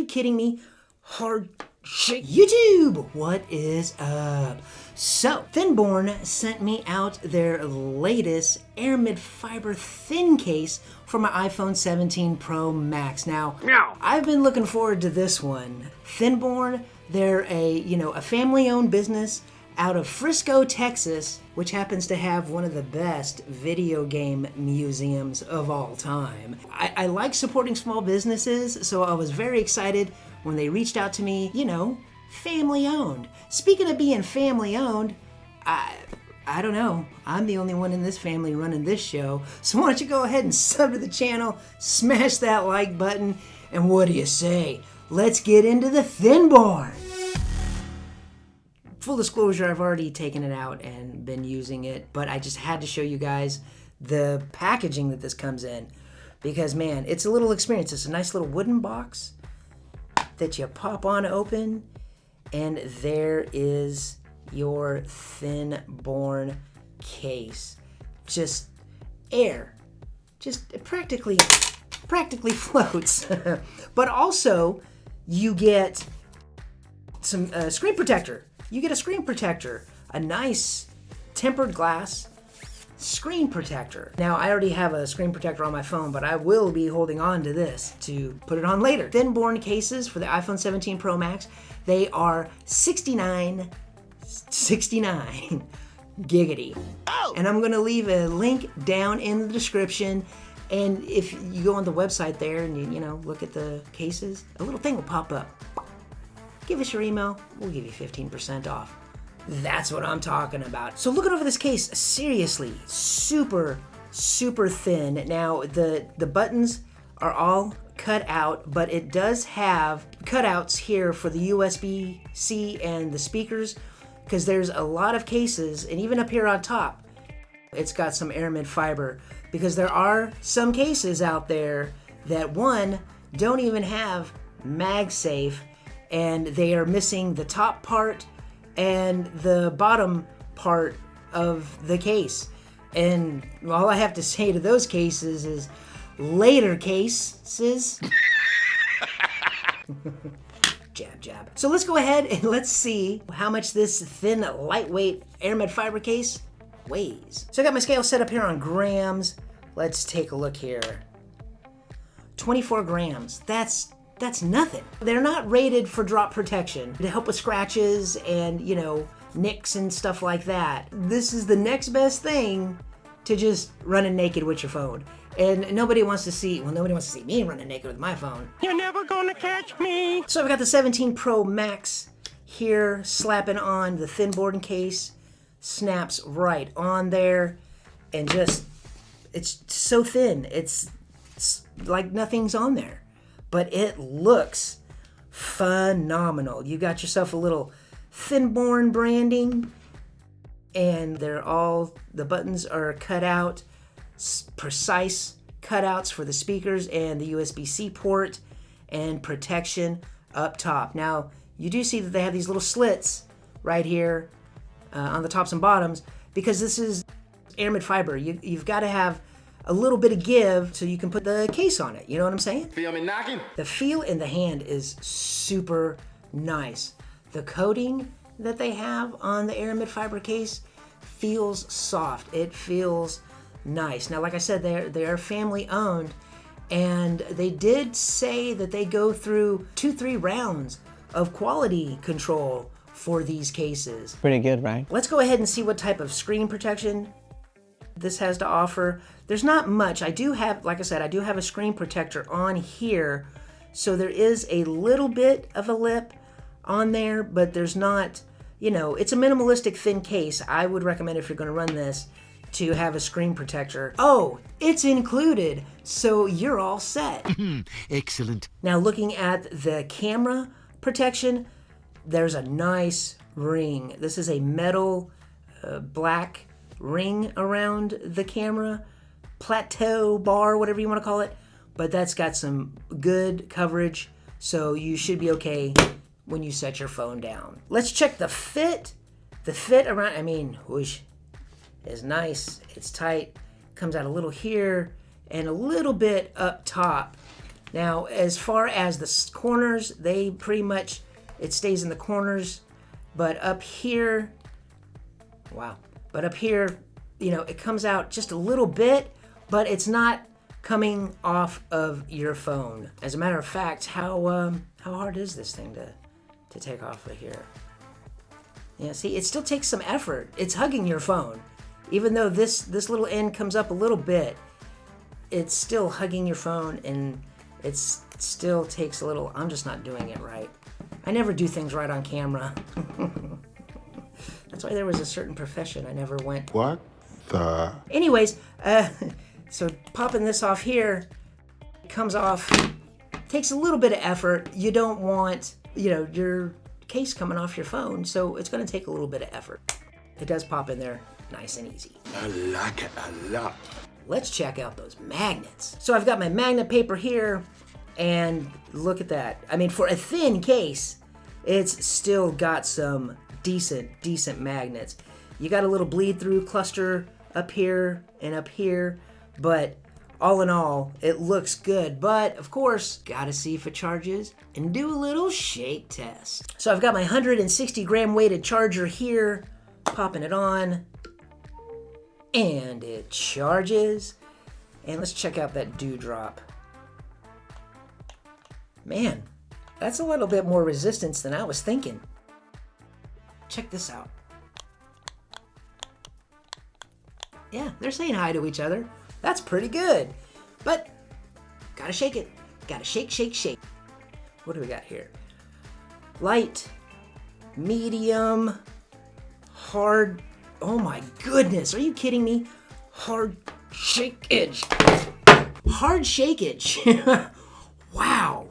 kidding me? Hard shit. YouTube, what is up? So, ThinBorne sent me out their latest Aramid fiber thin case for my iPhone 17 Pro Max. Now, I've been looking forward to this one. ThinBorne, they're a family-owned business out of Frisco, Texas, which happens to have one of the best video game museums of all time. I like supporting small businesses, so I was very excited when they reached out to me, family-owned. Speaking of being family-owned, I don't know. I'm the only one in this family running this show, so why don't you go ahead and sub to the channel, smash that like button, and what do you say? Let's get into the ThinBorne! Full disclosure, I've already taken it out and been using it, but I just had to show you guys the packaging that this comes in, because man, it's a little experience. It's a nice little wooden box that you pop on open, and there is your ThinBorne case. Just air, just practically floats. But also, you get some screen protector. You get a screen protector, a nice tempered glass screen protector. Now, I already have a screen protector on my phone, but I will be holding on to this to put it on later. ThinBorne cases for the iPhone 17 Pro Max, they are $69 giggity. Oh! And I'm gonna leave a link down in the description. And if you go on the website there and you look at the cases, a little thing will pop up. Give us your email, we'll give you 15% off. That's what I'm talking about. So looking over this case, seriously, super thin. Now, the buttons are all cut out, but it does have cutouts here for the USB-C and the speakers, because there's a lot of cases, and even up here on top, it's got some Aramid fiber, because there are some cases out there that, one, don't even have MagSafe, and they are missing the top part and the bottom part of the case. And all I have to say to those cases is later cases. Jab. So let's go ahead and let's see how much this thin, lightweight Aramid fiber case weighs. So I got my scale set up here on grams. Let's take a look here. 24 grams. That's nothing. They're not rated for drop protection to help with scratches and, nicks and stuff like that. This is the next best thing to just running naked with your phone. And nobody wants to see me running naked with my phone. You're never gonna catch me. So I've got the 17 Pro Max here, slapping on the ThinBorne case, snaps right on there, and just, it's so thin. It's like nothing's on there. But it looks phenomenal. You got yourself a little ThinBorne branding, and the buttons are cut out, precise cutouts for the speakers and the USB-C port, and protection up top. Now, you do see that they have these little slits right here on the tops and bottoms, because this is Aramid fiber. You've got to have a little bit of give so you can put the case on it. You know what I'm saying? Feel me knocking? The feel in the hand is super nice. The coating that they have on the Aramid fiber case feels soft. It feels nice. Now, like I said, they are family owned, and they did say that they go through 2-3 rounds of quality control for these cases. Pretty good, right? Let's go ahead and see what type of screen protection this has to offer. There's not much. I do have, like I said, I do have a screen protector on here, so there is a little bit of a lip on there, but there's not, it's a minimalistic thin case. I would recommend, if you're going to run this, to have a screen protector. Oh, it's included, so you're all set. Excellent. Now, looking at the camera protection, there's a nice ring. This is a metal black ring around the camera, plateau bar, whatever you want to call it, but that's got some good coverage, so you should be okay when you set your phone down. Let's check the fit. The fit around, whoosh, is nice. It's tight, comes out a little here and a little bit up top. Now, as far as the corners, they pretty much, it stays in the corners, but up here, wow. But up here, you know, it comes out just a little bit, but it's not coming off of your phone. As a matter of fact, how hard is this thing to take off of here? Yeah, see, it still takes some effort. It's hugging your phone. Even though this little end comes up a little bit, it's still hugging your phone, and it still takes a little. I'm just not doing it right. I never do things right on camera. That's why there was a certain profession I never went. What the? Anyways, so popping this off here, it comes off, takes a little bit of effort. You don't want, you know, your case coming off your phone, so it's going to take a little bit of effort. It does pop in there nice and easy. I like it a lot. Let's check out those magnets. So I've got my magnet paper here, and look at that. I mean, for a thin case, it's still got some decent magnets. You got a little bleed through cluster up here and up here, but all in all, it looks good. But of course, gotta see if it charges and do a little shake test. So I've got my 160 gram weighted charger here, popping it on, and it charges. And let's check out that dewdrop. Man, that's a little bit more resistance than I was thinking. Check this out. Yeah, they're saying hi to each other. That's pretty good. But gotta shake it. Gotta shake, shake, shake. What do we got here? Light, medium, hard. Oh my goodness, are you kidding me? Hard shakeage. Hard shakeage. Wow.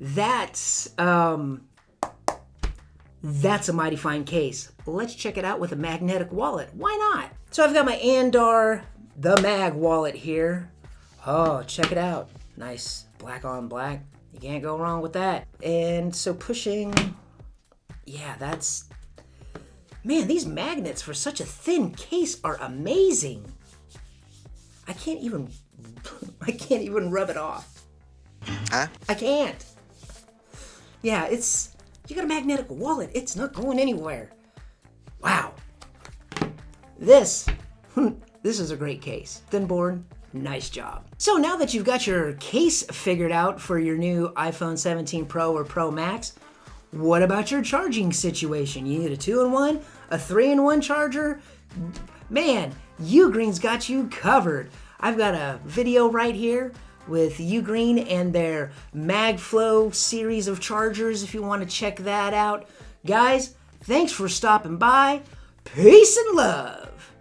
That's a mighty fine case. Let's check it out with a magnetic wallet. Why not? So I've got my Andar, the mag wallet here. Oh, check it out. Nice black on black. You can't go wrong with that. And so pushing, yeah, that's, man, these magnets for such a thin case are amazing. I can't even rub it off. Huh? I can't. Yeah, you got a magnetic wallet. It's not going anywhere. Wow. This is a great case. ThinBorne, nice job. So now that you've got your case figured out for your new iPhone 17 Pro or Pro Max, what about your charging situation? You need a 2-in-1, a 3-in-1 charger? Man, Ugreen's got you covered. I've got a video right here with Ugreen and their MagFlow series of chargers if you want to check that out. Guys, thanks for stopping by. Peace and love.